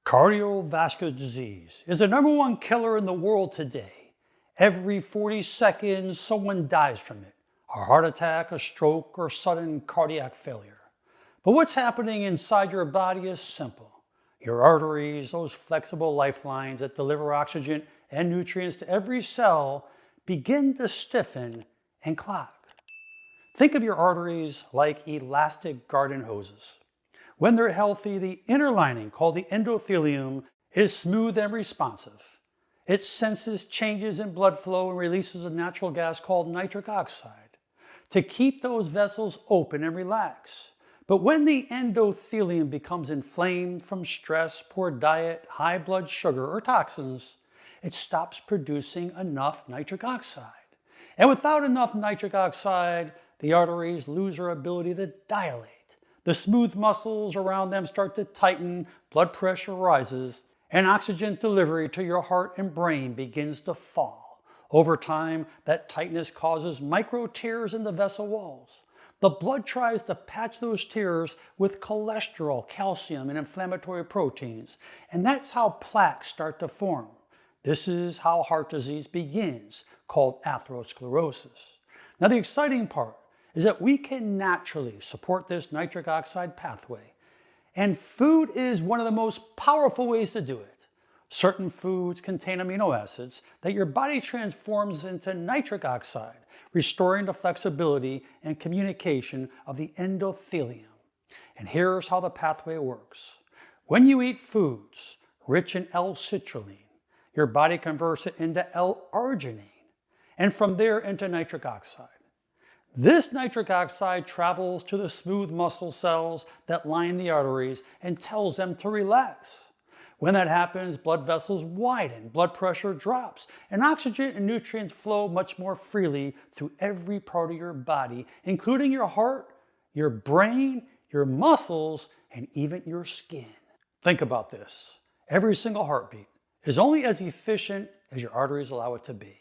Cardiovascular disease is the #1 killer in the world today. Every 40 seconds, someone dies from it. A heart attack, a stroke, or sudden cardiac failure. But what's happening inside your body is simple. Your arteries, those flexible lifelines that deliver oxygen and nutrients to every cell, begin to stiffen and clog. Think of your arteries like elastic garden hoses. When they're healthy, the inner lining, called the endothelium, is smooth and responsive. It senses changes in blood flow and releases a natural gas called nitric oxide to keep those vessels open and relax. But when the endothelium becomes inflamed from stress, poor diet, high blood sugar, or toxins, it stops producing enough nitric oxide. And without enough nitric oxide, the arteries lose their ability to dilate. The smooth muscles around them start to tighten, blood pressure rises, and oxygen delivery to your heart and brain begins to fall. Over time, that tightness causes micro tears in the vessel walls. The blood tries to patch those tears with cholesterol, calcium, and inflammatory proteins, and that's how plaques start to form. This is how heart disease begins, called atherosclerosis. Now, the exciting part is that we can naturally support this nitric oxide pathway. And food is one of the most powerful ways to do it. Certain foods contain amino acids that your body transforms into nitric oxide, restoring the flexibility and communication of the endothelium. And here's how the pathway works. When you eat foods rich in L-citrulline, your body converts it into L-arginine, and from there into nitric oxide. This nitric oxide travels to the smooth muscle cells that line the arteries and tells them to relax. When that happens, blood vessels widen, blood pressure drops, and oxygen and nutrients flow much more freely through every part of your body, including your heart, your brain, your muscles, and even your skin. Think about this. Every single heartbeat is only as efficient as your arteries allow it to be.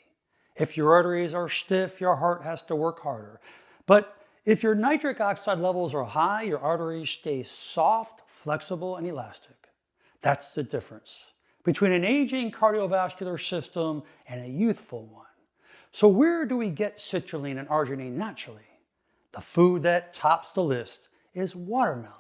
If your arteries are stiff, your heart has to work harder. But if your nitric oxide levels are high, your arteries stay soft, flexible, and elastic. That's the difference between an aging cardiovascular system and a youthful one. So where do we get citrulline and arginine naturally? The food that tops the list is watermelon.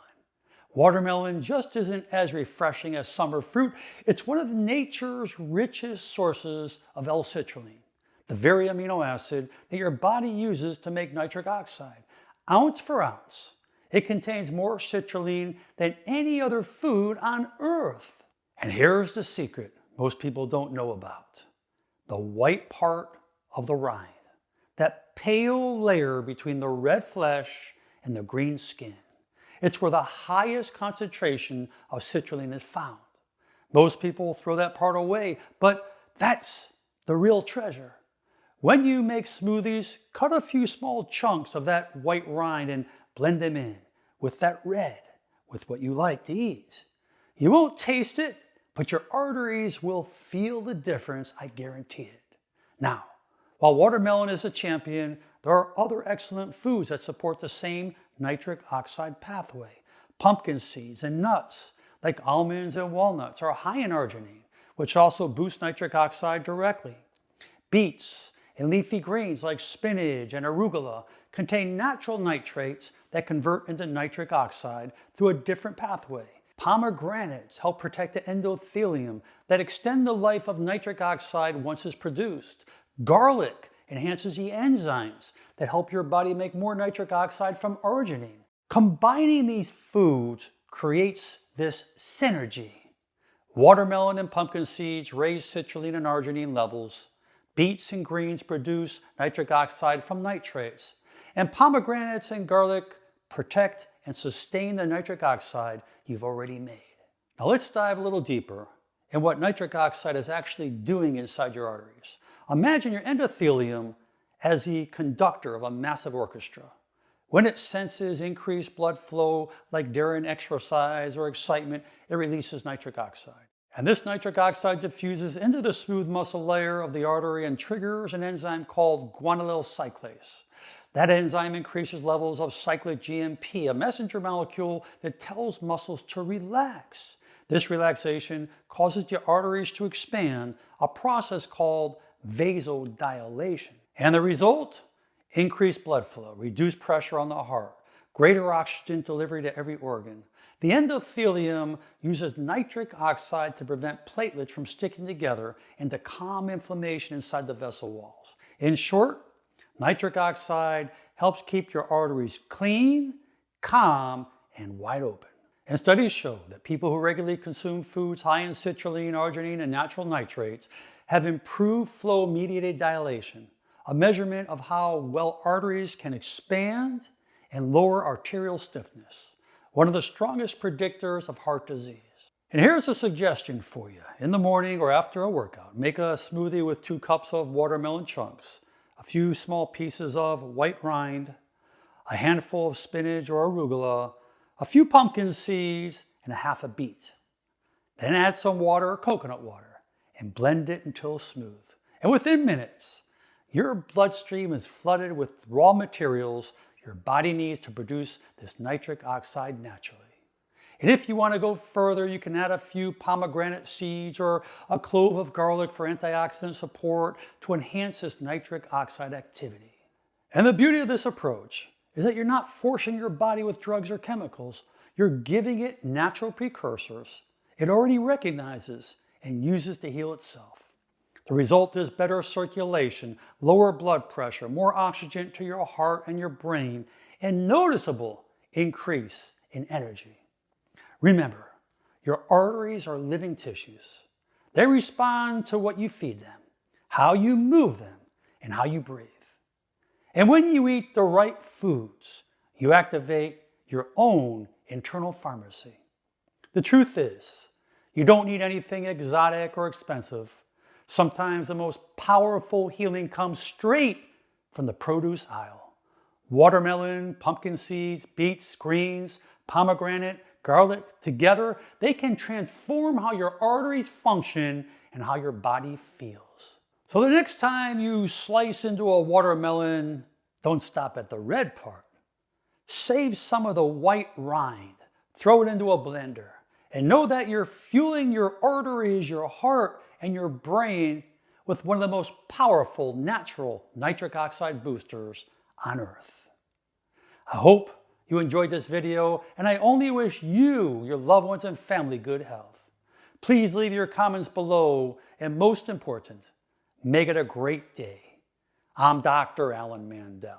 Watermelon just isn't as refreshing as summer fruit. It's one of nature's richest sources of L-citrulline, the very amino acid that your body uses to make nitric oxide. Ounce for ounce, it contains more citrulline than any other food on earth. And here's the secret most people don't know about. The white part of the rind, that pale layer between the red flesh and the green skin. It's where the highest concentration of citrulline is found. Most people throw that part away, but that's the real treasure. When you make smoothies, cut a few small chunks of that white rind and blend them in with that red, with what you like to eat. You won't taste it, but your arteries will feel the difference, I guarantee it. Now, while watermelon is a champion, there are other excellent foods that support the same nitric oxide pathway. Pumpkin seeds and nuts, like almonds and walnuts, are high in arginine, which also boosts nitric oxide directly. Beets and leafy greens like spinach and arugula contain natural nitrates that convert into nitric oxide through a different pathway. Pomegranates help protect the endothelium that extend the life of nitric oxide once it's produced. Garlic enhances the enzymes that help your body make more nitric oxide from arginine. Combining these foods creates this synergy. Watermelon and pumpkin seeds raise citrulline and arginine levels. Beets and greens produce nitric oxide from nitrates. And pomegranates and garlic protect and sustain the nitric oxide you've already made. Now let's dive a little deeper in what nitric oxide is actually doing inside your arteries. Imagine your endothelium as the conductor of a massive orchestra. When it senses increased blood flow, like during exercise or excitement, it releases nitric oxide. And this nitric oxide diffuses into the smooth muscle layer of the artery and triggers an enzyme called guanylyl cyclase. That enzyme increases levels of cyclic GMP, a messenger molecule that tells muscles to relax. This relaxation causes your arteries to expand, a process called vasodilation. And the result? Increased blood flow, reduced pressure on the heart, greater oxygen delivery to every organ. The endothelium uses nitric oxide to prevent platelets from sticking together and to calm inflammation inside the vessel walls. In short, nitric oxide helps keep your arteries clean, calm, and wide open. And studies show that people who regularly consume foods high in citrulline, arginine, and natural nitrates have improved flow-mediated dilation, a measurement of how well arteries can expand and lower arterial stiffness, one of the strongest predictors of heart disease. And here's a suggestion for you. In the morning or after a workout, make a smoothie with 2 cups of watermelon chunks, a few small pieces of white rind, a handful of spinach or arugula, a few pumpkin seeds, and a half a beet. Then add some water or coconut water and blend it until smooth. And within minutes, your bloodstream is flooded with raw materials your body needs to produce this nitric oxide naturally. And if you want to go further, you can add a few pomegranate seeds or a clove of garlic for antioxidant support to enhance this nitric oxide activity. And the beauty of this approach is that you're not forcing your body with drugs or chemicals. You're giving it natural precursors it already recognizes and uses to heal itself. The result is better circulation, lower blood pressure, more oxygen to your heart and your brain, and noticeable increase in energy. Remember, your arteries are living tissues. They respond to what you feed them, how you move them, and how you breathe. And when you eat the right foods, you activate your own internal pharmacy. The truth is, you don't need anything exotic or expensive. Sometimes the most powerful healing comes straight from the produce aisle. Watermelon, pumpkin seeds, beets, greens, pomegranate, garlic, together, they can transform how your arteries function and how your body feels. So the next time you slice into a watermelon, don't stop at the red part. Save some of the white rind, throw it into a blender, and know that you're fueling your arteries, your heart, and your brain with one of the most powerful natural nitric oxide boosters on earth. I hope you enjoyed this video, and I only wish you, your loved ones, and family good health. Please leave your comments below, and most important, make it a great day. I'm Dr. Alan Mandell.